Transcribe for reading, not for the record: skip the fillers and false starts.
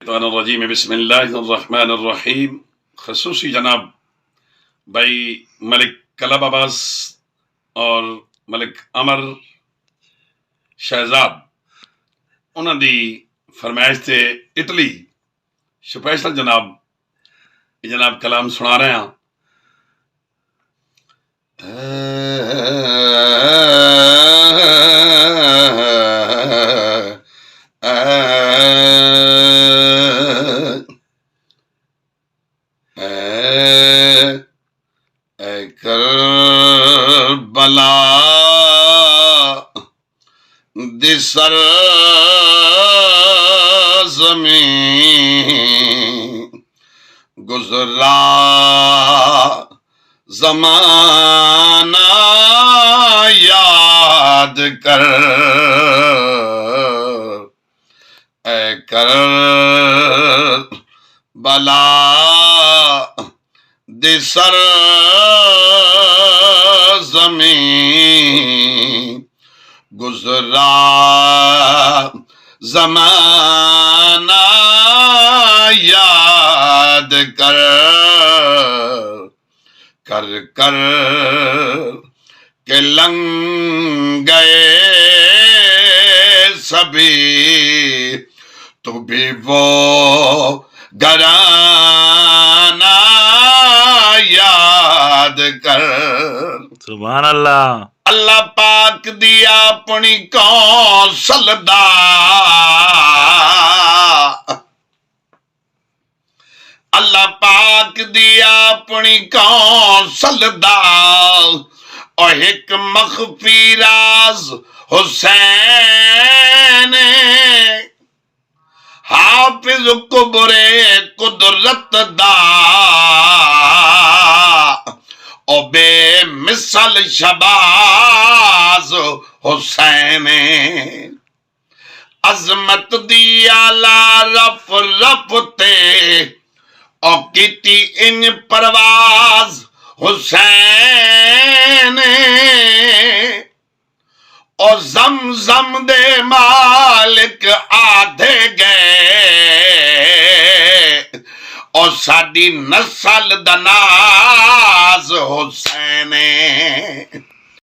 الشیطان الرجیم بسم اللہ الرحمن الرحیم۔ خصوصی جناب بھائی ملک کلب عباس اور ملک امر شہزاد انہوں دی فرمائش تے اٹلی سپیشل جناب کلام سنا رہے ہیں۔ اے کربلا دی سر زمین گزرا زمانہ یاد کر، اے کربلا دی سر زمین گزرا زمانہ یاد کر، کر کر کہ لنگ گئے سبھی تو بھی وہ گھرانہ یاد کر۔ سبحان اللہ۔ اللہ پاک دی اپنی کونسل دا اللہ پاک دی اپنی کونسل دا اور ایک مخفی راز حسین حافظ قبرے قدرت دا او بے مثل شباز حسین عظمت دی آلہ رف رف تے او کیتی ان پرواز حسین او زمزم دے مالک آدھے گئے اور ساڈی نسل دا ناز حسین